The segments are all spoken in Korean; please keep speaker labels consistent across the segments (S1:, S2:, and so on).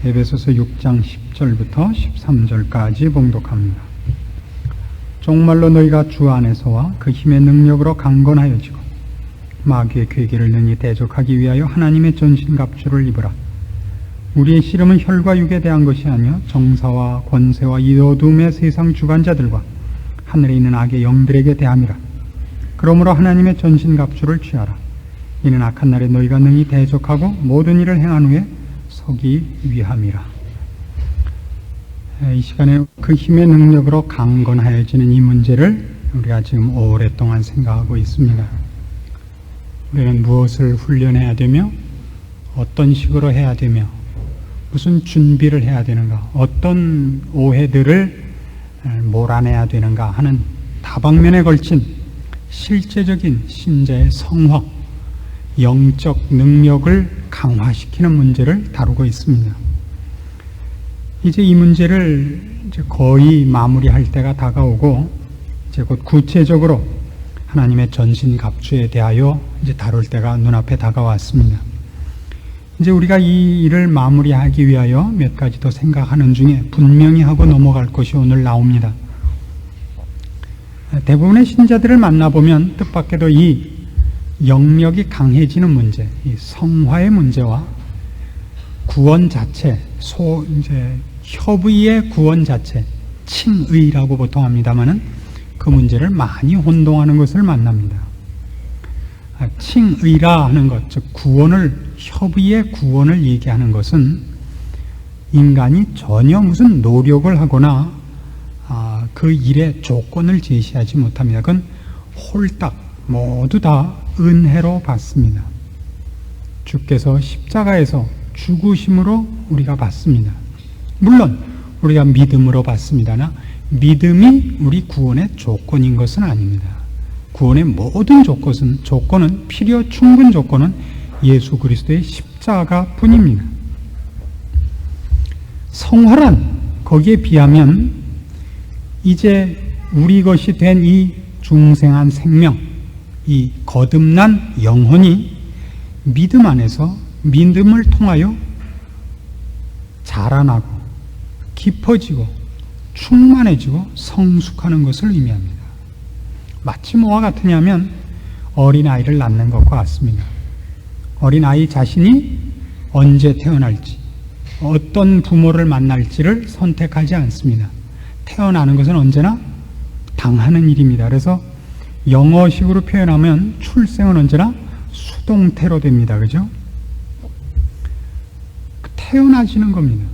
S1: 에베소서 6장 10절부터 13절까지 봉독합니다. 정말로 너희가 주 안에서와 그 힘의 능력으로 강건하여지고 마귀의 괴계를 능히 대적하기 위하여 하나님의 전신갑주를 입으라. 우리의 씨름은 혈과 육에 대한 것이 아니요 정사와 권세와 이 어둠의 세상 주관자들과 하늘에 있는 악의 영들에게 대함이라. 그러므로 하나님의 전신갑주를 취하라. 이는 악한 날에 너희가 능히 대적하고 모든 일을 행한 후에 서기 위함이라. 이 시간에 그 힘의 능력으로 강건하여지는 이 문제를 우리가 지금 오랫동안 생각하고 있습니다. 우리는 무엇을 훈련해야 되며 어떤 식으로 해야 되며 무슨 준비를 해야 되는가, 어떤 오해들을 몰아내야 되는가 하는 다방면에 걸친 실제적인 신자의 성화, 영적 능력을 강화시키는 문제를 다루고 있습니다. 이제 이 문제를 거의 마무리할 때가 다가오고 이제 곧 구체적으로 하나님의 전신갑주에 대하여 이제 다룰 때가 눈앞에 다가왔습니다. 이제 우리가 이 일을 마무리하기 위하여 몇 가지 더 생각하는 중에 분명히 하고 넘어갈 것이 오늘 나옵니다. 대부분의 신자들을 만나보면 뜻밖에도 이 영역이 강해지는 문제, 이 성화의 문제와 구원 자체, 협의의 구원 자체, 칭의라고 보통 합니다마는 그 문제를 많이 혼동하는 것을 만납니다. 칭의라 하는 것, 즉 협의의 구원을 얘기하는 것은 인간이 전혀 무슨 노력을 하거나 그 일의 조건을 제시하지 못합니다. 그건 홀딱 모두 다 은혜로 받습니다. 주께서 십자가에서 죽으심으로 우리가 받습니다. 물론 우리가 믿음으로 받습니다나 믿음이 우리 구원의 조건인 것은 아닙니다. 구원의 모든 조건은 필요 충분 조건은 예수 그리스도의 십자가뿐입니다. 성화란 거기에 비하면 이제 우리 것이 된 이 중생한 생명, 이 거듭난 영혼이 믿음 안에서 믿음을 통하여 자라나고 깊어지고 충만해지고 성숙하는 것을 의미합니다. 마치 뭐와 같으냐면 어린아이를 낳는 것과 같습니다. 어린아이 자신이 언제 태어날지, 어떤 부모를 만날지를 선택하지 않습니다. 태어나는 것은 언제나 당하는 일입니다. 그래서 영어식으로 표현하면 출생은 언제나 수동태로 됩니다. 그죠? 태어나지는 겁니다.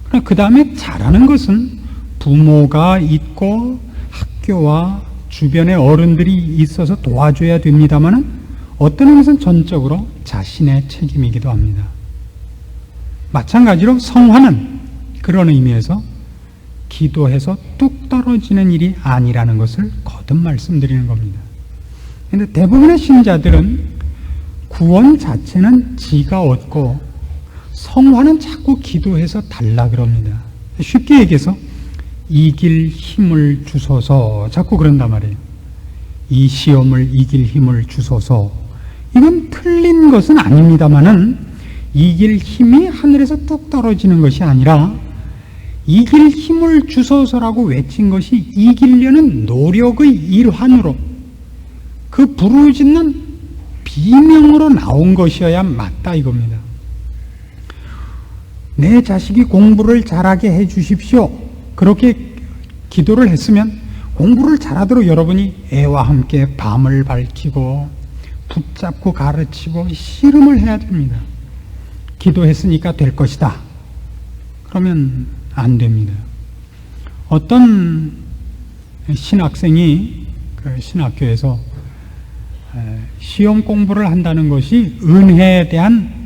S1: 그러나 그 다음에 자라는 것은 부모가 있고 학교와 주변의 어른들이 있어서 도와줘야 됩니다만은 어떤 것은 전적으로 자신의 책임이기도 합니다. 마찬가지로 성화는 그런 의미에서 기도해서 뚝 떨어지는 일이 아니라는 것을 거듭 말씀드리는 겁니다. 그런데 대부분의 신자들은 구원 자체는 지가 얻고 성화는 자꾸 기도해서 달라 그럽니다. 쉽게 얘기해서 이길 힘을 주소서 자꾸 그런단 말이에요. 이 시험을 이길 힘을 주소서. 이건 틀린 것은 아닙니다만은 이길 힘이 하늘에서 뚝 떨어지는 것이 아니라 이길 힘을 주소서라고 외친 것이 이기려는 노력의 일환으로 그 부르짖는 비명으로 나온 것이어야 맞다 이겁니다. 내 자식이 공부를 잘하게 해 주십시오. 그렇게 기도를 했으면 공부를 잘하도록 여러분이 애와 함께 밤을 밝히고 붙잡고 가르치고 씨름을 해야 됩니다. 기도했으니까 될 것이다. 그러면 안 됩니다. 어떤 신학생이 그 신학교에서 시험 공부를 한다는 것이 은혜에 대한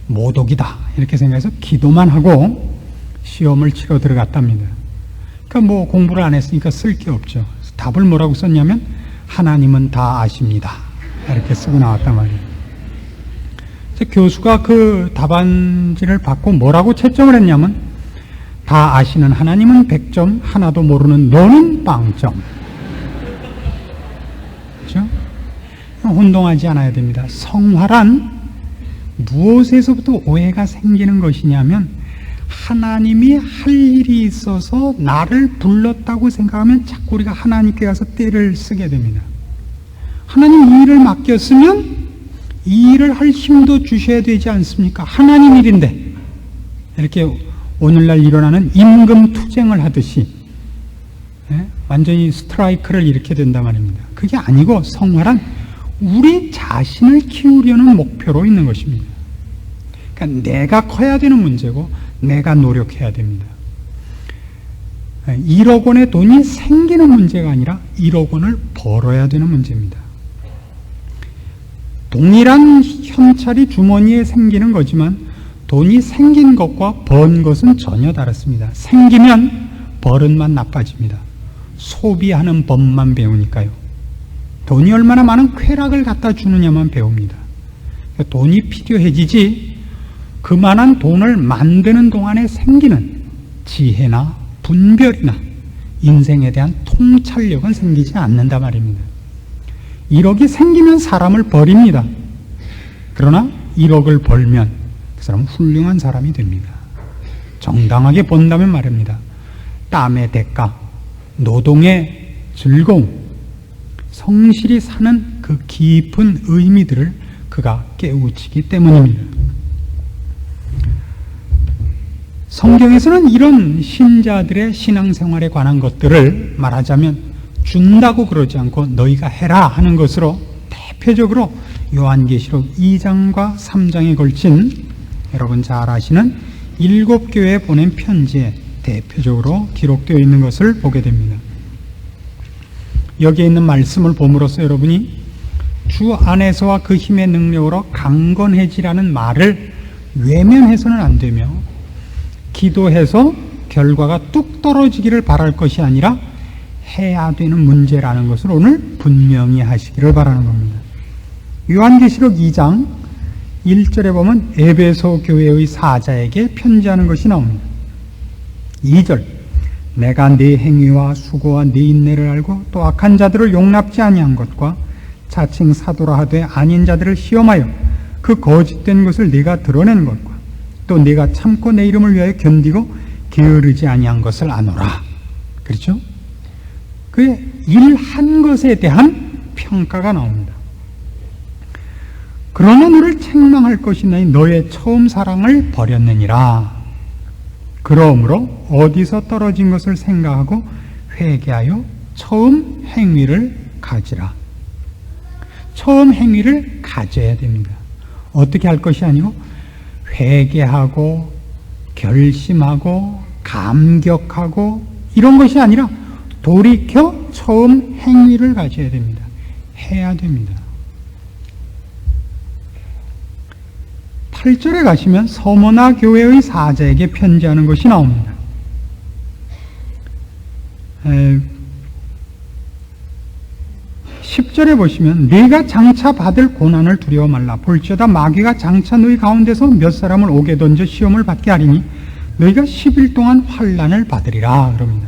S1: 모독이다 이렇게 생각해서 기도만 하고 시험을 치러 들어갔답니다. 그러니까 뭐 공부를 안 했으니까 쓸 게 없죠. 답을 뭐라고 썼냐면 하나님은 다 아십니다 이렇게 쓰고 나왔단 말이에요. 교수가 그 답안지를 받고 뭐라고 채점을 했냐면 다 아시는 하나님은 100점, 하나도 모르는 너는 0점. 그렇죠? 혼동하지 않아야 됩니다. 성화란 무엇에서부터 오해가 생기는 것이냐면 하나님이 할 일이 있어서 나를 불렀다고 생각하면 자꾸 우리가 하나님께 가서 떼를 쓰게 됩니다. 하나님 이 일을 맡겼으면 이 일을 할 힘도 주셔야 되지 않습니까? 하나님 일인데. 이렇게 오늘날 일어나는 임금 투쟁을 하듯이 완전히 스트라이크를 일으켜야 된단 말입니다. 그게 아니고 성화란 우리 자신을 키우려는 목표로 있는 것입니다. 그러니까 내가 커야 되는 문제고 내가 노력해야 됩니다. 1억 원의 돈이 생기는 문제가 아니라 1억 원을 벌어야 되는 문제입니다. 동일한 현찰이 주머니에 생기는 거지만 돈이 생긴 것과 번 것은 전혀 다릅니다. 생기면 버릇만 나빠집니다. 소비하는 법만 배우니까요. 돈이 얼마나 많은 쾌락을 갖다 주느냐만 배웁니다. 돈이 필요해지지 그만한 돈을 만드는 동안에 생기는 지혜나 분별이나 인생에 대한 통찰력은 생기지 않는다 말입니다. 1억이 생기면 사람을 버립니다. 그러나 1억을 벌면 그 사람은 훌륭한 사람이 됩니다. 정당하게 본다면 말입니다. 땀의 대가, 노동의 즐거움, 성실히 사는 그 깊은 의미들을 그가 깨우치기 때문입니다. 성경에서는 이런 신자들의 신앙생활에 관한 것들을 말하자면 준다고 그러지 않고 너희가 해라 하는 것으로 대표적으로 요한계시록 2장과 3장에 걸친 여러분 잘 아시는 7교회에 보낸 편지에 대표적으로 기록되어 있는 것을 보게 됩니다. 여기에 있는 말씀을 봄으로써 여러분이 주 안에서와 그 힘의 능력으로 강건해지라는 말을 외면해서는 안 되며 기도해서 결과가 뚝 떨어지기를 바랄 것이 아니라 해야 되는 문제라는 것을 오늘 분명히 하시기를 바라는 겁니다. 요한계시록 2장 1절에 보면 에베소 교회의 사자에게 편지하는 것이 나옵니다. 2절 내가 네 행위와 수고와 네 인내를 알고 또 악한 자들을 용납지 아니한 것과 자칭 사도라 하되 아닌 자들을 시험하여 그 거짓된 것을 네가 드러낸 것과 또 네가 참고 내 이름을 위하여 견디고 게으르지 아니한 것을 아노라. 그렇죠? 그 일한 것에 대한 평가가 나옵니다. 그러나 너를 책망할 것이나니 너의 처음 사랑을 버렸느니라. 그러므로 어디서 떨어진 것을 생각하고 회개하여 처음 행위를 가지라. 처음 행위를 가져야 됩니다. 어떻게 할 것이 아니고 회개하고 결심하고 감격하고 이런 것이 아니라 돌이켜 처음 행위를 가져야 됩니다. 해야 됩니다. 8절에 가시면 서머나 교회의 사자에게 편지하는 것이 나옵니다. 10절에 보시면 네가 장차 받을 고난을 두려워 말라. 볼지어다 마귀가 장차 너희 가운데서 몇 사람을 옥에 던져 시험을 받게 하리니 너희가 10일 동안 환난을 받으리라 그럽니다.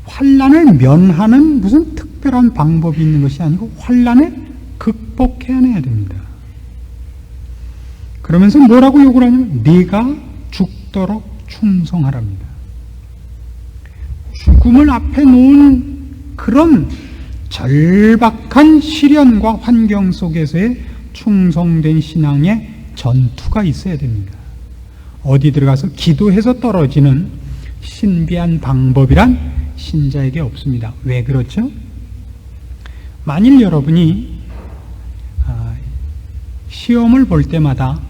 S1: 환난을 면하는 무슨 특별한 방법이 있는 것이 아니고 환난을 극복해내야 됩니다. 그러면서 뭐라고 요구를 하냐면 네가 죽도록 충성하랍니다. 죽음을 앞에 놓은 그런 절박한 시련과 환경 속에서의 충성된 신앙의 전투가 있어야 됩니다. 어디 들어가서 기도해서 떨어지는 신비한 방법이란 신자에게 없습니다. 왜 그렇죠? 만일 여러분이 시험을 볼 때마다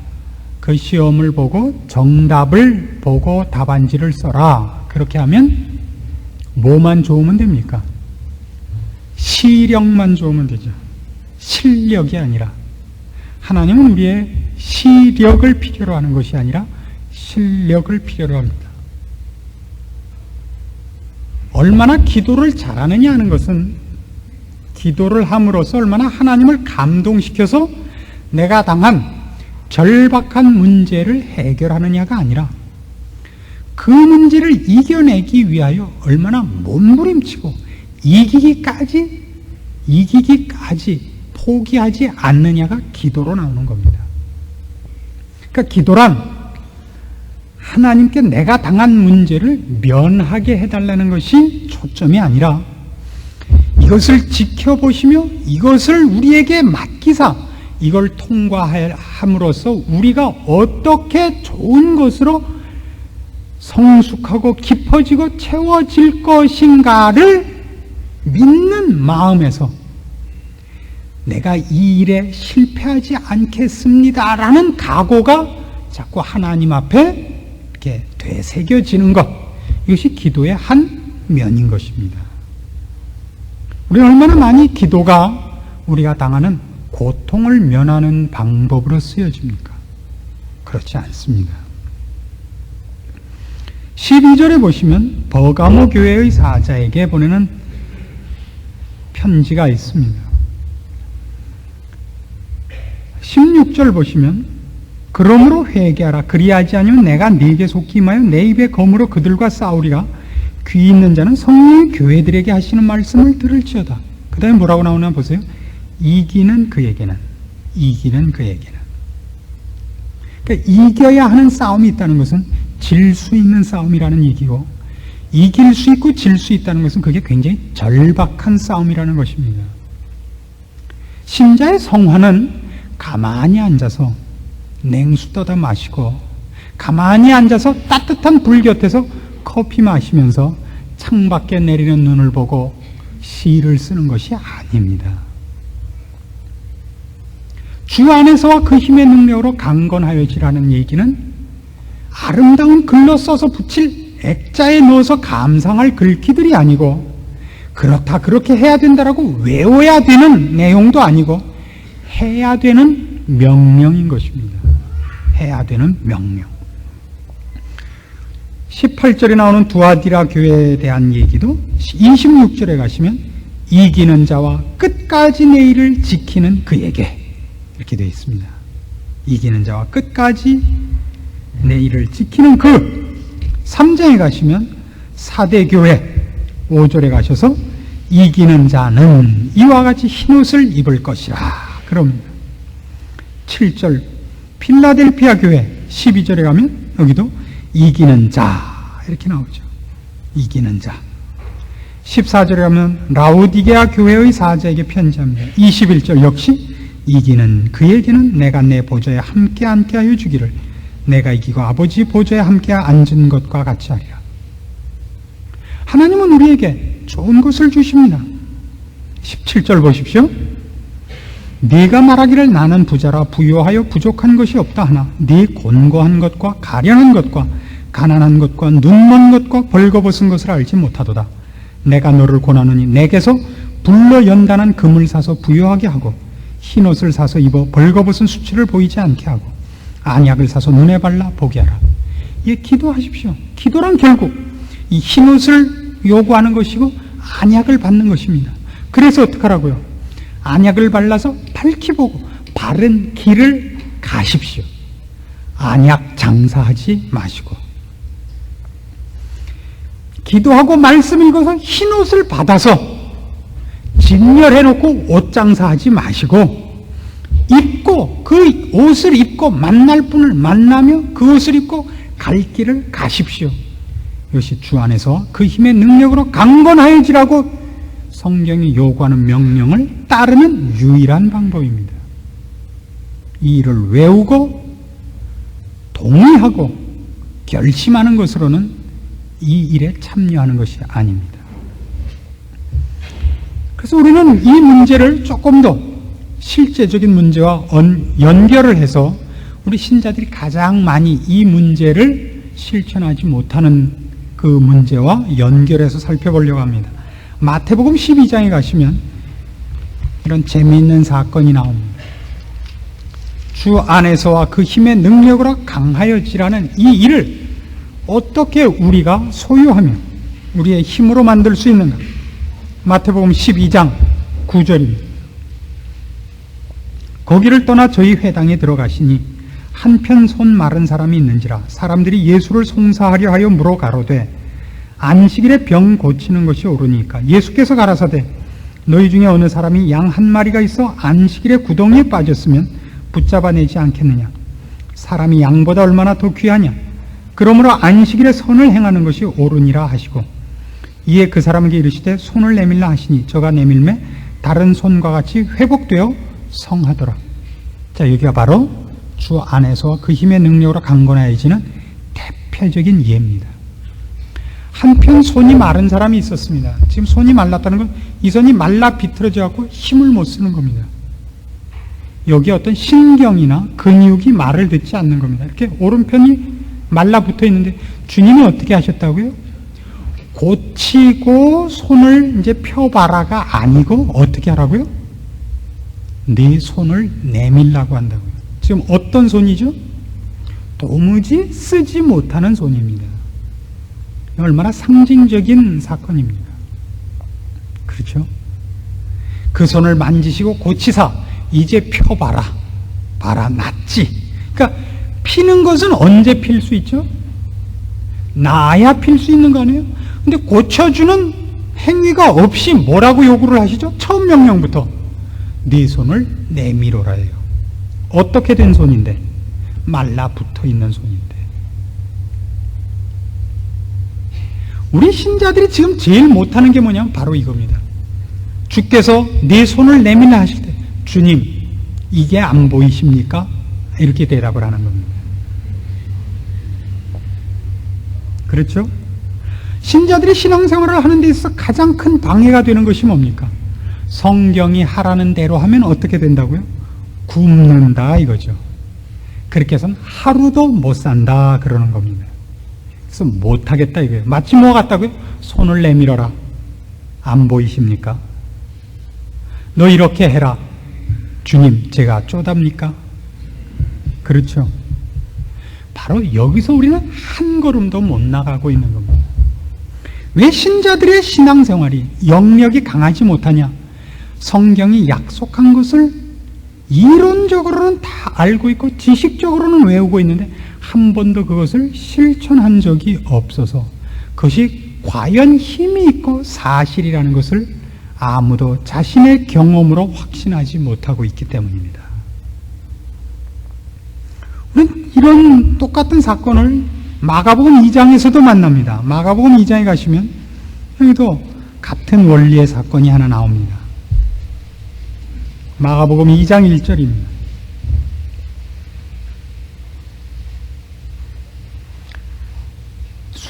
S1: 그 시험을 보고 정답을 보고 답안지를 써라. 그렇게 하면 뭐만 좋으면 됩니까? 시력만 좋으면 되죠. 실력이 아니라. 하나님은 우리의 시력을 필요로 하는 것이 아니라 실력을 필요로 합니다. 얼마나 기도를 잘하느냐 하는 것은 기도를 함으로써 얼마나 하나님을 감동시켜서 내가 당한 절박한 문제를 해결하느냐가 아니라 그 문제를 이겨내기 위하여 얼마나 몸부림치고 이기기까지 포기하지 않느냐가 기도로 나오는 겁니다. 그러니까 기도란 하나님께 내가 당한 문제를 면하게 해달라는 것이 초점이 아니라 이것을 지켜보시며 이것을 우리에게 맡기사 이걸 통과함으로써 우리가 어떻게 좋은 것으로 성숙하고 깊어지고 채워질 것인가를 믿는 마음에서 내가 이 일에 실패하지 않겠습니다라는 각오가 자꾸 하나님 앞에 이렇게 되새겨지는 것, 이것이 기도의 한 면인 것입니다. 우리는 얼마나 많이 기도가 우리가 당하는 고통을 면하는 방법으로 쓰여집니까? 그렇지 않습니다. 12절에 보시면 버가모 교회의 사자에게 보내는 편지가 있습니다. 16절 보시면 그러므로 회개하라. 그리하지 않으면 내가 네게 속히 임하여 내 입의 검으로 그들과 싸우리라. 귀 있는 자는 성령이 교회들에게 하시는 말씀을 들을지어다. 그 다음에 뭐라고 나오나 보세요. 이기는 그에게는, 이기는 그에게는. 그러니까 이겨야 하는 싸움이 있다는 것은 질 수 있는 싸움이라는 얘기고, 이길 수 있고 질 수 있다는 것은 그게 굉장히 절박한 싸움이라는 것입니다. 신자의 성화는 가만히 앉아서 냉수 떠다 마시고, 가만히 앉아서 따뜻한 불 곁에서 커피 마시면서 창밖에 내리는 눈을 보고 시를 쓰는 것이 아닙니다. 주 안에서와 그 힘의 능력으로 강건하여지라는 얘기는 아름다운 글로 써서 붙일 액자에 넣어서 감상할 글귀들이 아니고, 그렇다 그렇게 해야 된다라고 외워야 되는 내용도 아니고 해야 되는 명령인 것입니다. 해야 되는 명령. 18절에 나오는 두아디라 교회에 대한 얘기도 26절에 가시면 이기는 자와 끝까지 내 일을 지키는 그에게, 이렇게 되어 있습니다. 이기는 자와 끝까지 내 일을 지키는 그. 3장에 가시면 사대교회 5절에 가셔서 이기는 자는 이와 같이 흰옷을 입을 것이라 그럽니다. 7절 필라델피아 교회 12절에 가면 여기도 이기는 자 이렇게 나오죠. 이기는 자. 14절에 가면 라오디게아 교회의 사자에게 편지합니다. 21절 역시 이기는 그에게는 내가 내 보좌에 함께 앉게 하여 주기를, 내가 이기고 아버지 보좌에 함께 앉은 것과 같이 하리라. 하나님은 우리에게 좋은 것을 주십니다. 17절 보십시오. 네가 말하기를 나는 부자라 부요하여 부족한 것이 없다 하나 네 곤고한 것과 가련한 것과 가난한 것과 눈먼 것과 벌거벗은 것을 알지 못하도다. 내가 너를 권하노니 내게서 불로 연단한 금을 사서 부요하게 하고 흰옷을 사서 입어 벌거벗은 수치를 보이지 않게 하고 안약을 사서 눈에 발라 보게 하라. 예, 기도하십시오. 기도란 결국 이 흰옷을 요구하는 것이고 안약을 받는 것입니다. 그래서 어떻게 하라고요? 안약을 발라서 밝히 보고 바른 길을 가십시오. 안약 장사하지 마시고, 기도하고 말씀 읽어서 흰옷을 받아서 진열해놓고 옷 장사하지 마시고, 입고 그 옷을 입고 만날 분을 만나며 그 옷을 입고 갈 길을 가십시오. 이것이 주 안에서 그 힘의 능력으로 강건하여지라고 성경이 요구하는 명령을 따르는 유일한 방법입니다. 이 일을 외우고 동의하고 결심하는 것으로는 이 일에 참여하는 것이 아닙니다. 그래서 우리는 이 문제를 조금 더 실제적인 문제와 연결을 해서 우리 신자들이 가장 많이 이 문제를 실천하지 못하는 그 문제와 연결해서 살펴보려고 합니다. 마태복음 12장에 가시면 이런 재미있는 사건이 나옵니다. 주 안에서와 그 힘의 능력으로 강하여지라는 이 일을 어떻게 우리가 소유하며 우리의 힘으로 만들 수 있는가? 마태복음 12장 9절입니다. 거기를 떠나 저희 회당에 들어가시니 한편 손 마른 사람이 있는지라 사람들이 예수를 송사하려 하여 물어 가로되 안식일에 병 고치는 것이 옳으니까. 예수께서 가라사대 너희 중에 어느 사람이 양 한 마리가 있어 안식일에 구덩이에 빠졌으면 붙잡아내지 않겠느냐? 사람이 양보다 얼마나 더 귀하냐? 그러므로 안식일에 선을 행하는 것이 옳으니라 하시고 이에 그 사람에게 이르시되 손을 내밀라 하시니 저가 내밀매 다른 손과 같이 회복되어 성하더라. 자, 여기가 바로 주 안에서 그 힘의 능력으로 강건해지는 대표적인 예입니다. 한편 손이 마른 사람이 있었습니다. 지금 손이 말랐다는 건 이 손이 말라 비틀어져 갖고 힘을 못 쓰는 겁니다. 여기 어떤 신경이나 근육이 말을 듣지 않는 겁니다. 이렇게 오른편이 말라붙어 있는데 주님이 어떻게 하셨다고요? 고치고 손을 이제 펴봐라가 아니고 어떻게 하라고요? 네 손을 내밀라고 한다고요. 지금 어떤 손이죠? 도무지 쓰지 못하는 손입니다. 얼마나 상징적인 사건입니다. 그렇죠? 그 손을 만지시고 고치사 이제 펴봐라. 봐라, 낫지. 그러니까 피는 것은 언제 필 수 있죠? 나야 필 수 있는 거 아니에요? 근데 고쳐주는 행위가 없이 뭐라고 요구를 하시죠? 처음 명령부터 네 손을 내밀어라 해요. 어떻게 된 손인데? 말라붙어 있는 손인데. 우리 신자들이 지금 제일 못하는 게 뭐냐면 바로 이겁니다. 주께서 네 손을 내밀라 하실 때 주님 이게 안 보이십니까? 이렇게 대답을 하는 겁니다. 그렇죠? 신자들이 신앙생활을 하는 데 있어서 가장 큰 방해가 되는 것이 뭡니까? 성경이 하라는 대로 하면 어떻게 된다고요? 굶는다 이거죠. 그렇게 해서는 하루도 못 산다 그러는 겁니다. 그래서 못하겠다 이거예요. 마치 뭐 같다고요? 손을 내밀어라. 안 보이십니까? 너 이렇게 해라. 주님 제가 쪼답니까? 그렇죠. 바로 여기서 우리는 한 걸음도 못 나가고 있는 겁니다. 왜 신자들의 신앙생활이 영역이 강하지 못하냐? 성경이 약속한 것을 이론적으로는 다 알고 있고 지식적으로는 외우고 있는데 한 번도 그것을 실천한 적이 없어서 그것이 과연 힘이 있고 사실이라는 것을 아무도 자신의 경험으로 확신하지 못하고 있기 때문입니다. 우리는 이런 똑같은 사건을 마가복음 2장에서도 만납니다. 마가복음 2장에 가시면 여기도 같은 원리의 사건이 하나 나옵니다. 마가복음 2장 1절입니다.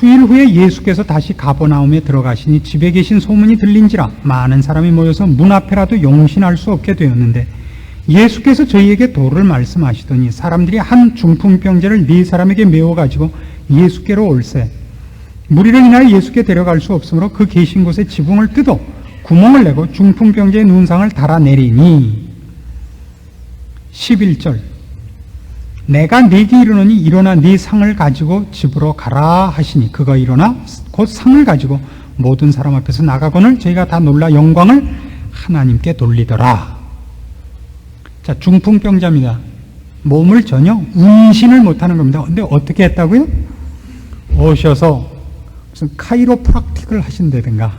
S1: 수일 후에 예수께서 다시 가버나움에 들어가시니 집에 계신 소문이 들린지라 많은 사람이 모여서 문 앞에라도 용신할 수 없게 되었는데 예수께서 저희에게 도를 말씀하시더니 사람들이 한 중풍병자를 네 사람에게 메워가지고 예수께로 올세 무리를 인하여 예수께 데려갈 수 없으므로 그 계신 곳에 지붕을 뜯어 구멍을 내고 중풍병자의 눈상을 달아내리니 11절 내가 네게 이르노니 일어나 네 상을 가지고 집으로 가라 하시니 그가 일어나 곧 상을 가지고 모든 사람 앞에서 나가거늘 저희가 다 놀라 영광을 하나님께 돌리더라. 자, 중풍병자입니다. 몸을 전혀 운신을 못하는 겁니다. 근데 어떻게 했다고요? 오셔서 무슨 카이로프락틱을 하신다든가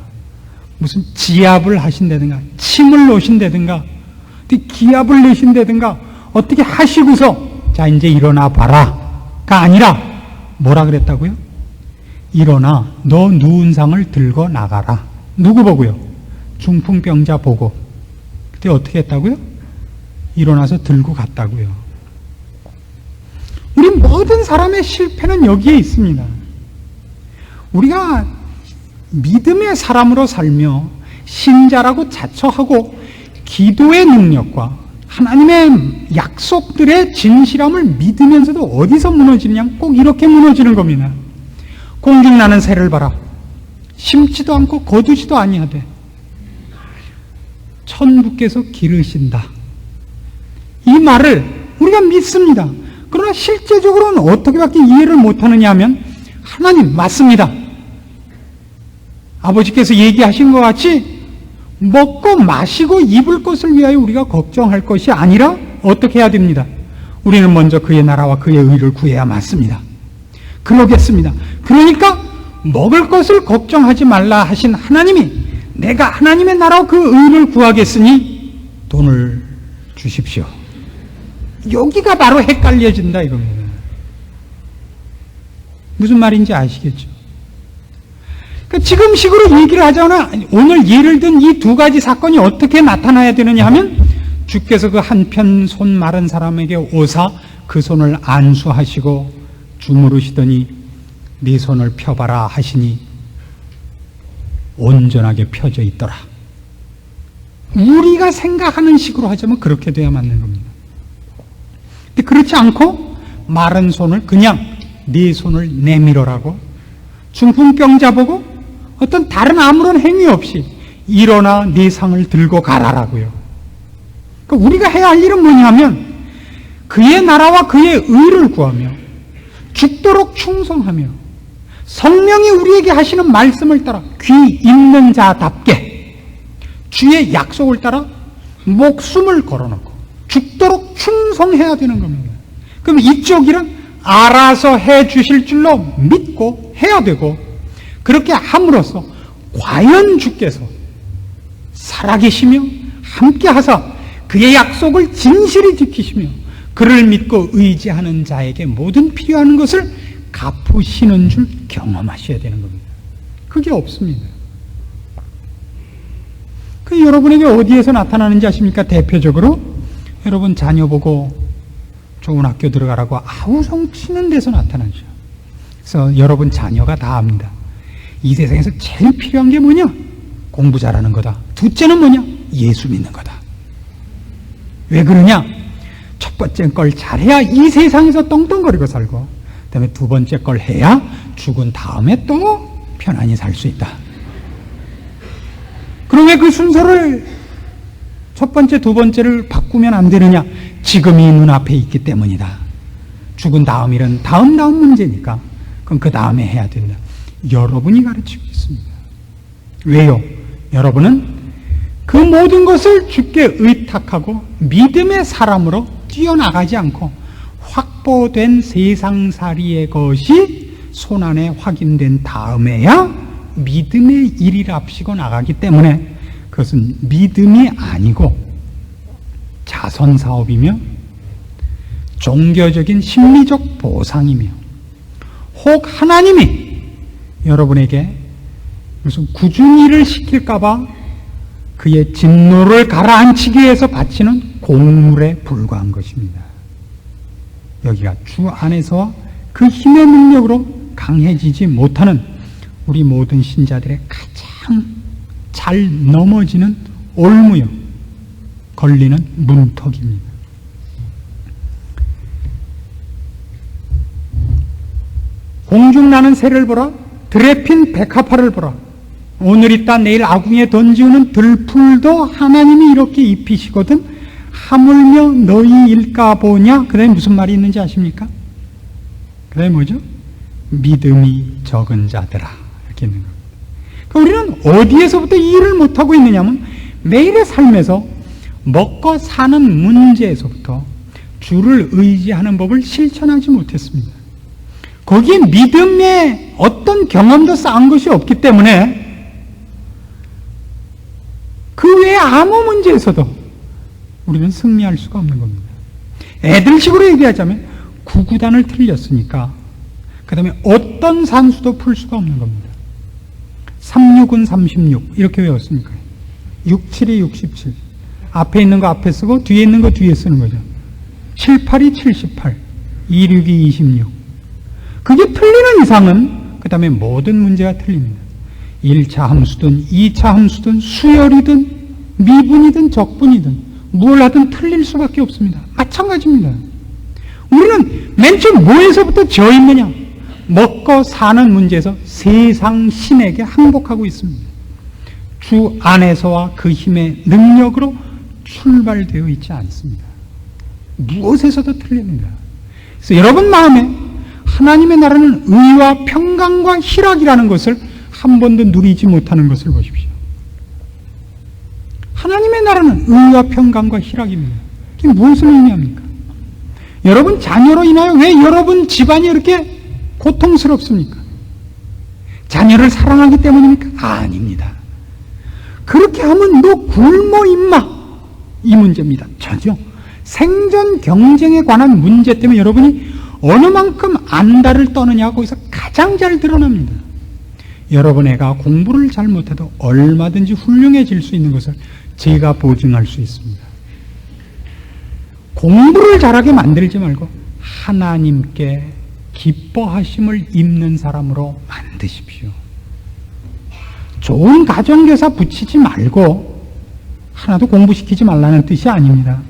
S1: 무슨 지압을 하신다든가 침을 놓으신다든가 기압을 내신다든가 어떻게 하시고서 자 이제 일어나 봐라가 아니라 뭐라 그랬다고요? 일어나 너 누운 상을 들고 나가라. 누구 보고요? 중풍병자 보고. 그때 어떻게 했다고요? 일어나서 들고 갔다고요. 우리 모든 사람의 실패는 여기에 있습니다. 우리가 믿음의 사람으로 살며 신자라고 자처하고 기도의 능력과 하나님의 약속들의 진실함을 믿으면서도 어디서 무너지느냐? 꼭 이렇게 무너지는 겁니다. 공중나는 새를 봐라. 심지도 않고 거두지도 아니하되 천부께서 기르신다. 이 말을 우리가 믿습니다. 그러나 실제적으로는 어떻게밖에 이해를 못하느냐 하면 하나님 맞습니다. 아버지께서 얘기하신 것 같이 먹고 마시고 입을 것을 위하여 우리가 걱정할 것이 아니라 어떻게 해야 됩니다. 우리는 먼저 그의 나라와 그의 의를 구해야 맞습니다. 그러겠습니다. 그러니까 먹을 것을 걱정하지 말라 하신 하나님이 내가 하나님의 나라와 그 의를 구하겠으니 돈을 주십시오. 여기가 바로 헷갈려진다 이겁니다. 무슨 말인지 아시겠죠? 그러니까 지금 식으로 얘기를 하자면 오늘 예를 든 이 두 가지 사건이 어떻게 나타나야 되느냐 하면 주께서 그 한편 손 마른 사람에게 오사 그 손을 안수하시고 주무르시더니 네 손을 펴봐라 하시니 온전하게 펴져 있더라. 우리가 생각하는 식으로 하자면 그렇게 돼야 맞는 겁니다. 근데 그렇지 않고 마른 손을 그냥 네 손을 내밀어라고 중풍병자 보고 어떤 다른 아무런 행위 없이 일어나 네 상을 들고 가라라고요. 그러니까 우리가 해야 할 일은 뭐냐면 그의 나라와 그의 의를 구하며 죽도록 충성하며 성령이 우리에게 하시는 말씀을 따라 귀 있는 자답게 주의 약속을 따라 목숨을 걸어놓고 죽도록 충성해야 되는 겁니다. 그럼 이쪽 일은 알아서 해 주실 줄로 믿고 해야 되고 그렇게 함으로써 과연 주께서 살아계시며 함께 하사 그의 약속을 진실히 지키시며 그를 믿고 의지하는 자에게 모든 필요한 것을 갚으시는 줄 경험하셔야 되는 겁니다. 그게 없습니다. 그 여러분에게 어디에서 나타나는지 아십니까? 대표적으로 여러분 자녀 보고 좋은 학교 들어가라고 아우성 치는 데서 나타나죠. 그래서 여러분 자녀가 다 압니다. 이 세상에서 제일 필요한 게 뭐냐? 공부 잘하는 거다. 둘째는 뭐냐? 예수 믿는 거다. 왜 그러냐? 첫 번째 걸 잘해야 이 세상에서 떵떵거리고 살고 그 다음에 두 번째 걸 해야 죽은 다음에 또 편안히 살 수 있다. 그럼 왜 그 순서를 첫 번째, 두 번째를 바꾸면 안 되느냐? 지금이 눈앞에 있기 때문이다. 죽은 다음 일은 다음 문제니까 그럼 그 다음에 해야 된다. 여러분이 가르치고 있습니다. 왜요? 여러분은 그 모든 것을 주께 의탁하고 믿음의 사람으로 뛰어나가지 않고 확보된 세상살이의 것이 손안에 확인된 다음에야 믿음의 일이랍시고 나가기 때문에 그것은 믿음이 아니고 자선사업이며 종교적인 심리적 보상이며 혹 하나님이 여러분에게 무슨 꾸준히를 시킬까봐 그의 진노를 가라앉히기 위해서 바치는 공물에 불과한 것입니다. 여기가 주 안에서와 그 힘의 능력으로 강해지지 못하는 우리 모든 신자들의 가장 잘 넘어지는 올무요 걸리는 문턱입니다. 공중나는 새를 보라, 들에 핀 백합화를 보라. 오늘 있다 내일 아궁이에 던지우는 들풀도 하나님이 이렇게 입히시거든 하물며 너희 일까 보냐. 그 다음에 무슨 말이 있는지 아십니까? 그 다음에 뭐죠? 믿음이 적은 자들아 이렇게 있는 겁니다. 그러니까 우리는 어디에서부터 이 일을 못하고 있느냐면 매일의 삶에서 먹고 사는 문제에서부터 주를 의지하는 법을 실천하지 못했습니다. 거기에 믿음의 어떤 경험도 쌓은 것이 없기 때문에 그 외에 아무 문제에서도 우리는 승리할 수가 없는 겁니다. 애들식으로 얘기하자면 구구단을 틀렸으니까 그 다음에 어떤 산수도 풀 수가 없는 겁니다. 36은 36 이렇게 외웠으니까 67이 67 앞에 있는 거 앞에 쓰고 뒤에 있는 거 뒤에 쓰는 거죠. 78이 78 26이 26 그게 틀리는 이상은 그 다음에 모든 문제가 틀립니다. 1차 함수든 2차 함수든 수열이든 미분이든 적분이든 뭘 하든 틀릴 수밖에 없습니다. 마찬가지입니다. 우리는 맨 처음 뭐에서부터 져 있느냐? 먹고 사는 문제에서 세상 신에게 항복하고 있습니다. 주 안에서와 그 힘의 능력으로 출발되어 있지 않습니다. 무엇에서도 틀립니다. 그래서 여러분 마음에 하나님의 나라는 의와 평강과 희락이라는 것을 한 번도 누리지 못하는 것을 보십시오. 하나님의 나라는 의와 평강과 희락입니다. 이게 무엇을 의미합니까? 여러분 자녀로 인하여 왜 여러분 집안이 이렇게 고통스럽습니까? 자녀를 사랑하기 때문입니까? 아닙니다. 그렇게 하면 너 굶어 임마 이 문제입니다. 전혀 생존 경쟁에 관한 문제 때문에 여러분이 어느 만큼 안달을 떠느냐 거기서 가장 가장 잘 드러납니다. 여러분 애가 공부를 잘못해도 얼마든지 훌륭해질 수 있는 것을 제가 보증할 수 있습니다. 공부를 잘하게 만들지 말고 하나님께 기뻐하심을 입는 사람으로 만드십시오. 좋은 가정교사 붙이지 말고 하나도 공부시키지 말라는 뜻이 아닙니다.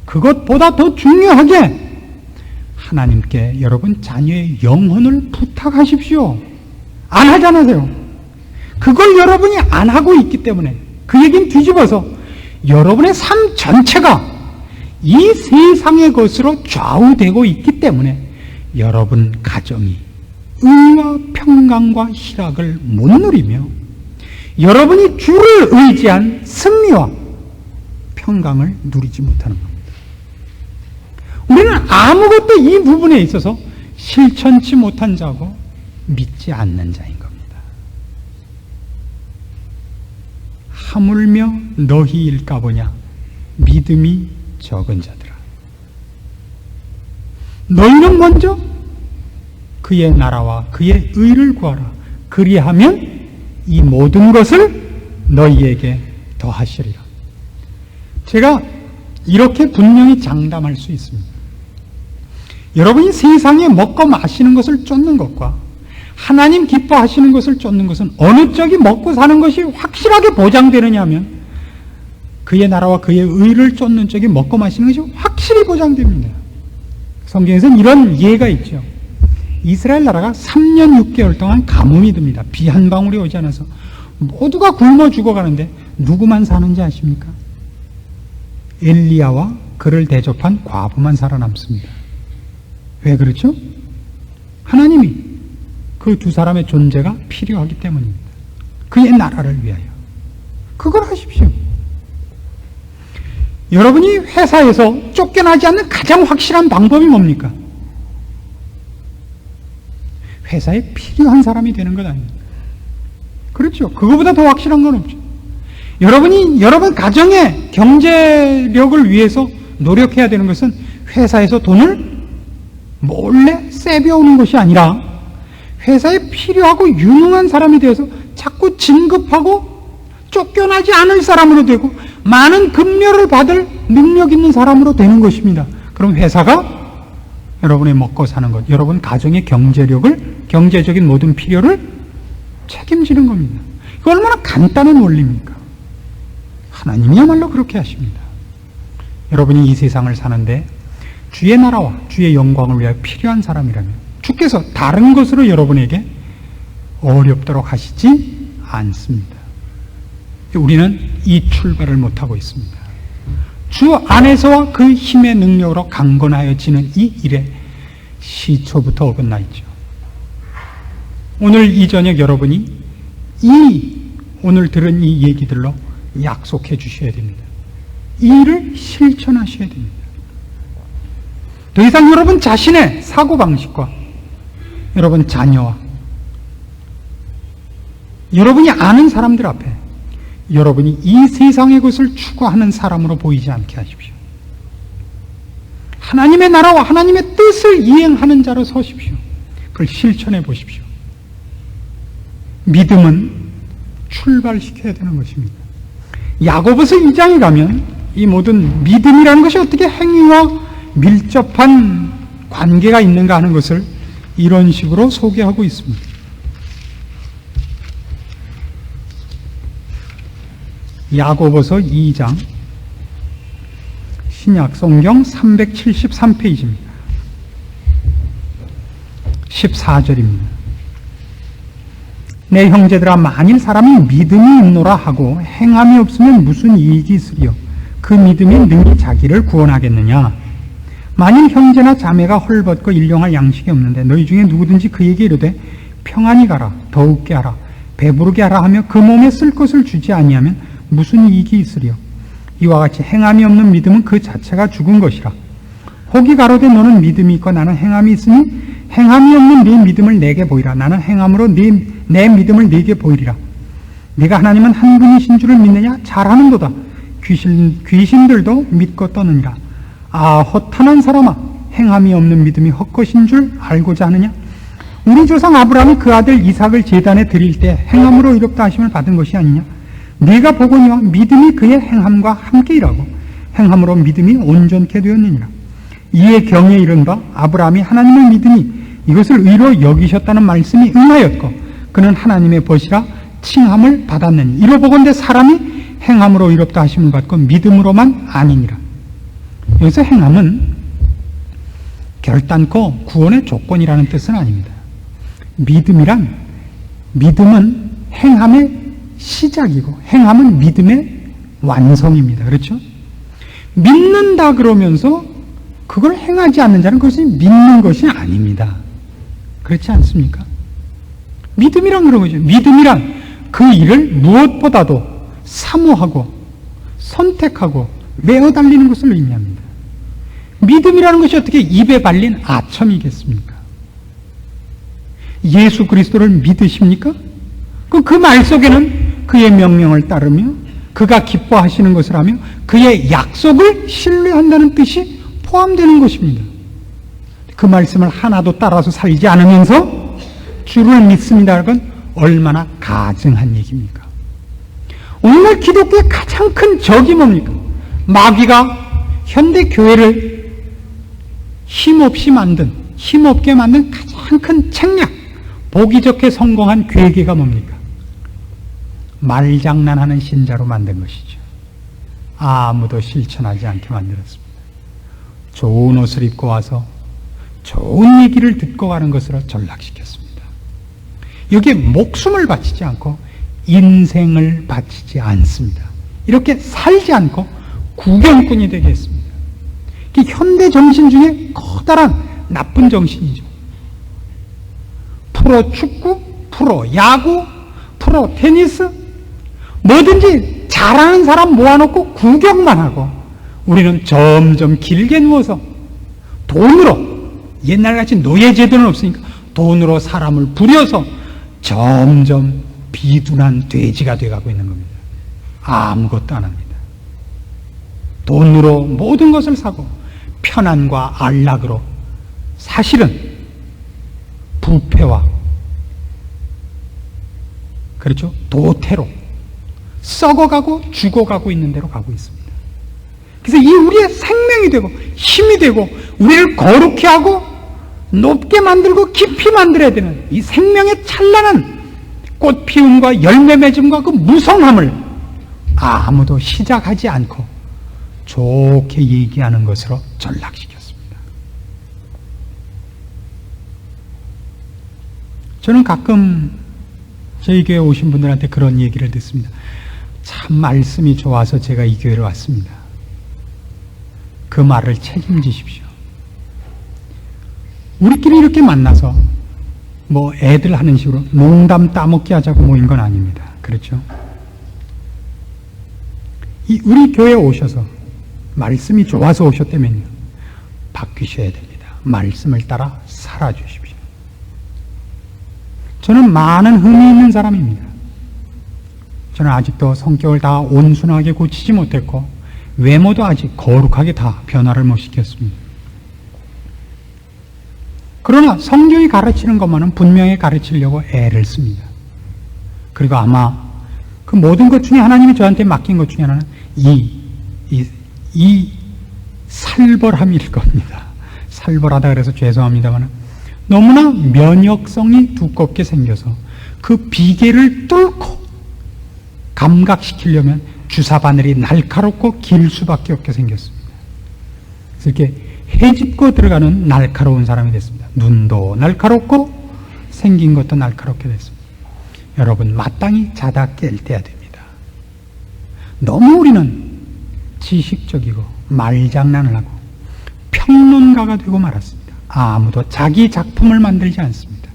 S1: 그것보다 더 중요하게 하나님께 여러분 자녀의 영혼을 부탁하십시오. 안 하잖아요. 그걸 여러분이 안 하고 있기 때문에 그 얘기는 뒤집어서 여러분의 삶 전체가 이 세상의 것으로 좌우되고 있기 때문에 여러분 가정이 의와 평강과 희락을 못 누리며 여러분이 주를 의지한 승리와 평강을 누리지 못하는 겁니다. 우리는 아무것도 이 부분에 있어서 실천치 못한 자고 믿지 않는 자인 겁니다. 하물며 너희 일까보냐 믿음이 적은 자들아, 너희는 먼저 그의 나라와 그의 의를 구하라. 그리하면 이 모든 것을 너희에게 더하시리라. 제가 이렇게 분명히 장담할 수 있습니다. 여러분이 세상에 먹고 마시는 것을 쫓는 것과 하나님 기뻐하시는 것을 쫓는 것은 어느 쪽이 먹고 사는 것이 확실하게 보장되느냐 하면 그의 나라와 그의 의를 쫓는 쪽이 먹고 마시는 것이 확실히 보장됩니다. 성경에서는 이런 예가 있죠. 이스라엘 나라가 3년 6개월 동안 가뭄이 듭니다. 비 한 방울이 오지 않아서 모두가 굶어 죽어가는데 누구만 사는지 아십니까? 엘리야와 그를 대접한 과부만 살아남습니다. 왜 그렇죠? 하나님이 그 두 사람의 존재가 필요하기 때문입니다. 그의 나라를 위하여. 그걸 하십시오. 여러분이 회사에서 쫓겨나지 않는 가장 확실한 방법이 뭡니까? 회사에 필요한 사람이 되는 것 아닙니까? 그렇죠. 그거보다 더 확실한 건 없죠. 여러분이 여러분 가정의 경제력을 위해서 노력해야 되는 것은 회사에서 돈을 몰래 세배오는 것이 아니라 회사에 필요하고 유능한 사람이 되어서 자꾸 진급하고 쫓겨나지 않을 사람으로 되고 많은 급료를 받을 능력 있는 사람으로 되는 것입니다. 그럼 회사가 여러분의 먹고 사는 것, 여러분 가정의 경제력을, 경제적인 모든 필요를 책임지는 겁니다. 이거 얼마나 간단한 원리입니까? 하나님이야말로 그렇게 하십니다. 여러분이 이 세상을 사는데 주의 나라와 주의 영광을 위하여 필요한 사람이라면 주께서 다른 것으로 여러분에게 어렵도록 하시지 않습니다. 우리는 이 출발을 못하고 있습니다. 주 안에서와 그 힘의 능력으로 강건하여지는 이 일에 시초부터 어긋나 있죠. 오늘 이 저녁 여러분이 오늘 들은 이 얘기들로 약속해 주셔야 됩니다. 이 일을 실천하셔야 됩니다. 더 이상 여러분 자신의 사고방식과 여러분 자녀와 여러분이 아는 사람들 앞에 여러분이 이 세상의 것을 추구하는 사람으로 보이지 않게 하십시오. 하나님의 나라와 하나님의 뜻을 이행하는 자로 서십시오. 그걸 실천해 보십시오. 믿음은 출발시켜야 되는 것입니다. 야고보서 2장에 가면 이 모든 믿음이라는 것이 어떻게 행위와 밀접한 관계가 있는가 하는 것을 이런 식으로 소개하고 있습니다. 야고보서 2장 신약 성경 373페이지입니다. 14절입니다. 내 형제들아 만일 사람이 믿음이 있노라 하고 행함이 없으면 무슨 이익이 있으리요? 그 믿음이 능히 자기를 구원하겠느냐? 만일 형제나 자매가 헐벗고 일용할 양식이 없는데 너희 중에 누구든지 그에게 이르되 평안히 가라, 더욱게 하라, 배부르게 하라 하며 그 몸에 쓸 것을 주지 아니하면 무슨 이익이 있으리요? 이와 같이 행함이 없는 믿음은 그 자체가 죽은 것이라. 혹이 가로되 너는 믿음이 있고 나는 행함이 있으니 행함이 없는 네 믿음을 내게 보이라. 나는 행함으로 내 믿음을 네게 보이리라. 네가 하나님은 한 분이신 줄을 믿느냐? 잘하는도다. 귀신들도 믿고 떠느니라. 아, 허탄한 사람아, 행함이 없는 믿음이 헛것인 줄 알고자 하느냐? 우리 조상 아브라함이 그 아들 이삭을 제단에 드릴 때 행함으로 의롭다 하심을 받은 것이 아니냐? 네가 보거니와 믿음이 그의 행함과 함께 일하고 행함으로 믿음이 온전케 되었느니라. 이에 경에 이른 바 아브라함이 하나님을 믿으니 이것을 의로 여기셨다는 말씀이 응하였고 그는 하나님의 벗이라 칭함을 받았느니 이로 보건대 사람이 행함으로 의롭다 하심을 받고 믿음으로만 아니니라. 여기서 행함은 결단코 구원의 조건이라는 뜻은 아닙니다. 믿음은 행함의 시작이고 행함은 믿음의 완성입니다. 그렇죠? 믿는다 그러면서 그걸 행하지 않는 자는 그것이 믿는 것이 아닙니다. 그렇지 않습니까? 믿음이란 그런 거죠. 믿음이란 그 일을 무엇보다도 사모하고 선택하고 매어 달리는 것을 의미합니다. 믿음이라는 것이 어떻게 입에 발린 아첨이겠습니까? 예수 그리스도를 믿으십니까? 그 말 속에는 그의 명령을 따르며 그가 기뻐하시는 것을 하며 그의 약속을 신뢰한다는 뜻이 포함되는 것입니다. 그 말씀을 하나도 따라서 살지 않으면서 주를 믿습니다는 건 얼마나 가증한 얘기입니까? 오늘날 기독교의 가장 큰 적이 뭡니까? 마귀가 현대 교회를 힘없게 만든 가장 큰 책략, 보기 좋게 성공한 괴계가 뭡니까? 말장난하는 신자로 만든 것이죠. 아무도 실천하지 않게 만들었습니다. 좋은 옷을 입고 와서 좋은 얘기를 듣고 가는 것으로 전락시켰습니다. 여기에 목숨을 바치지 않고 인생을 바치지 않습니다. 이렇게 살지 않고 구경꾼이 되게 했습니다. 이게 현대 정신 중에 커다란 나쁜 정신이죠. 프로 축구, 프로 야구, 프로 테니스, 뭐든지 잘하는 사람 모아놓고 구경만 하고 우리는 점점 길게 누워서 돈으로, 옛날같이 노예제도는 없으니까 돈으로 사람을 부려서 점점 비둔한 돼지가 돼가고 있는 겁니다. 아무것도 안 합니다. 돈으로 모든 것을 사고 편안과 안락으로 사실은 부패와 그렇죠? 도태로 썩어가고 죽어가고 있는 대로 가고 있습니다. 그래서 이 우리의 생명이 되고 힘이 되고 우리를 거룩히 하고 높게 만들고 깊이 만들어야 되는 이 생명의 찬란한 꽃 피움과 열매 맺음과 그 무성함을 아무도 시작하지 않고 좋게 얘기하는 것으로 전락시켰습니다. 저는 가끔 저희 교회 오신 분들한테 그런 얘기를 듣습니다. 참 말씀이 좋아서 제가 이 교회로 왔습니다. 그 말을 책임지십시오. 우리끼리 이렇게 만나서 뭐 애들 하는 식으로 농담 따먹기 하자고 모인 건 아닙니다. 그렇죠? 우리 교회에 오셔서 말씀이 좋아서 오셨다면요, 바뀌셔야 됩니다. 말씀을 따라 살아주십시오. 저는 많은 흠이 있는 사람입니다. 저는 아직도 성격을 다 온순하게 고치지 못했고 외모도 아직 거룩하게 다 변화를 못 시켰습니다. 그러나 성경이 가르치는 것만은 분명히 가르치려고 애를 씁니다. 그리고 아마 그 모든 것 중에 하나님이 저한테 맡긴 것 중에 하나는 이 살벌함일 겁니다. 살벌하다 그래서 죄송합니다만 너무나 면역성이 두껍게 생겨서 그 비계를 뚫고 감각시키려면 주사 바늘이 날카롭고 길 수밖에 없게 생겼습니다. 그래서 이렇게 헤집고 들어가는 날카로운 사람이 됐습니다. 눈도 날카롭고 생긴 것도 날카롭게 됐습니다. 여러분, 마땅히 자다 깰 때야 됩니다. 너무 우리는 지식적이고 말장난을 하고 평론가가 되고 말았습니다. 아무도 자기 작품을 만들지 않습니다.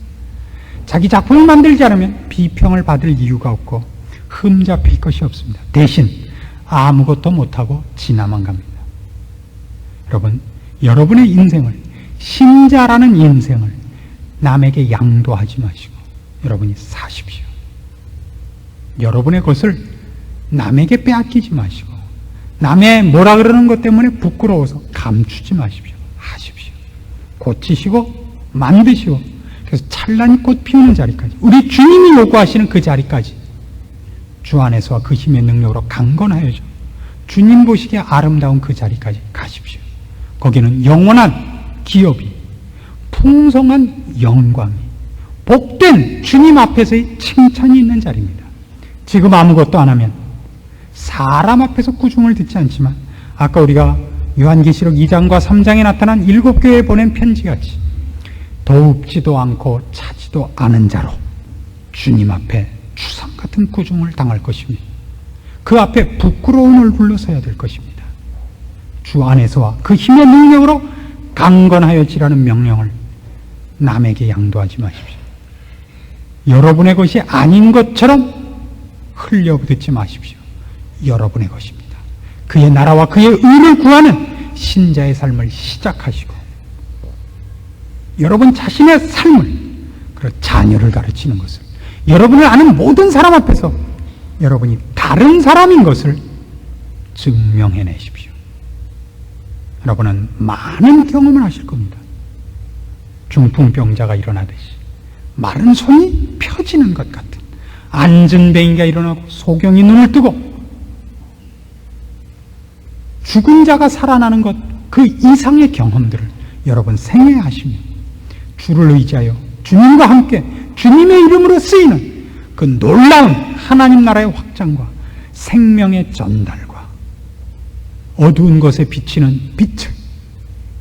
S1: 자기 작품을 만들지 않으면 비평을 받을 이유가 없고 흠 잡힐 것이 없습니다. 대신 아무것도 못하고 지나만 갑니다. 여러분, 여러분의 인생을, 신자라는 인생을 남에게 양도하지 마시고 여러분이 사십시오. 여러분의 것을 남에게 빼앗기지 마시고 남의 뭐라 그러는 것 때문에 부끄러워서 감추지 마십시오. 하십시오. 고치시고 만드시고 그래서 찬란히 꽃 피우는 자리까지, 우리 주님이 요구하시는 그 자리까지 주 안에서와 그 힘의 능력으로 강건하여져 주님 보시기에 아름다운 그 자리까지 가십시오. 거기는 영원한 기업이, 풍성한 영광이, 복된 주님 앞에서의 칭찬이 있는 자리입니다. 지금 아무것도 안 하면 사람 앞에서 꾸중을 듣지 않지만, 아까 우리가 요한계시록 2장과 3장에 나타난 7교회에 보낸 편지같이 더웁지도 않고 차지도 않은 자로 주님 앞에 추상 같은 꾸중을 당할 것입니다. 그 앞에 부끄러운 얼굴로 서야 될 것입니다. 주 안에서와 그 힘의 능력으로 강건하여지라는 명령을 남에게 양도하지 마십시오. 여러분의 것이 아닌 것처럼 흘려듣지 마십시오. 여러분의 것입니다. 그의 나라와 그의 의를 구하는 신자의 삶을 시작하시고, 여러분 자신의 삶을, 그리고 자녀를 가르치는 것을, 여러분을 아는 모든 사람 앞에서 여러분이 다른 사람인 것을 증명해내십시오. 여러분은 많은 경험을 하실 겁니다. 중풍병자가 일어나듯이 마른 손이 펴지는 것 같은, 앉은 뱅이가 일어나고 소경이 눈을 뜨고 죽은 자가 살아나는 것, 그 이상의 경험들을 여러분 생애에 하시며 주를 의지하여 주님과 함께 주님의 이름으로 쓰이는 그 놀라운 하나님 나라의 확장과 생명의 전달과 어두운 것에 비치는 빛을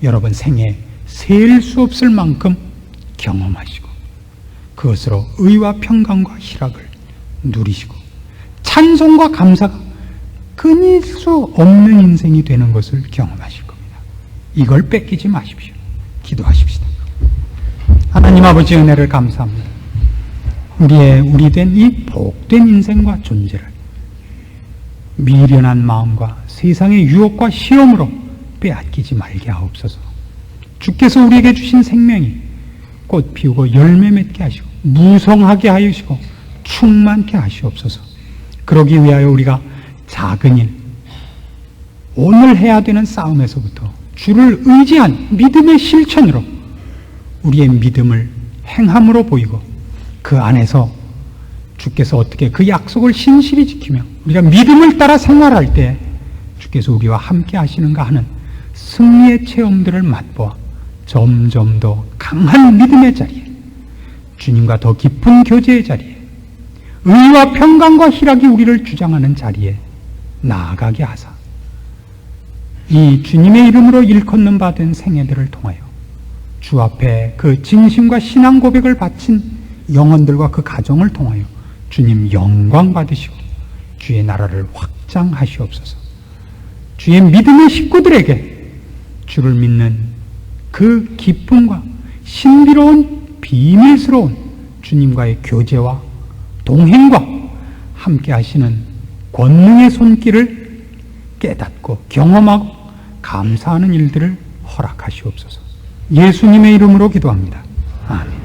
S1: 여러분 생애에 셀 수 없을 만큼 경험하시고, 그것으로 의와 평강과 희락을 누리시고 찬송과 감사가 끊일 수 없는 인생이 되는 것을 경험하실 겁니다. 이걸 뺏기지 마십시오. 기도하십시다. 하나님 아버지, 은혜를 감사합니다. 우리 된 이 복된 인생과 존재를 미련한 마음과 세상의 유혹과 시험으로 빼앗기지 말게 하옵소서. 주께서 우리에게 주신 생명이 꽃 피우고 열매 맺게 하시고 무성하게 하시고 충만케 하시옵소서. 그러기 위하여 우리가 작은 일, 오늘 해야 되는 싸움에서부터 주를 의지한 믿음의 실천으로 우리의 믿음을 행함으로 보이고, 그 안에서 주께서 어떻게 그 약속을 신실히 지키며 우리가 믿음을 따라 생활할 때 주께서 우리와 함께 하시는가 하는 승리의 체험들을 맛보아 점점 더 강한 믿음의 자리에, 주님과 더 깊은 교제의 자리에, 의와 평강과 희락이 우리를 주장하는 자리에 나아가게 하사 이 주님의 이름으로 일컫는 바 된 생애들을 통하여 주 앞에 그 진심과 신앙 고백을 바친 영혼들과 그 가정을 통하여 주님 영광 받으시고 주의 나라를 확장하시옵소서. 주의 믿음의 식구들에게 주를 믿는 그 기쁨과 신비로운 비밀스러운 주님과의 교제와 동행과 함께 하시는 권능의 손길을 깨닫고 경험하고 감사하는 일들을 허락하시옵소서. 예수님의 이름으로 기도합니다. 아멘.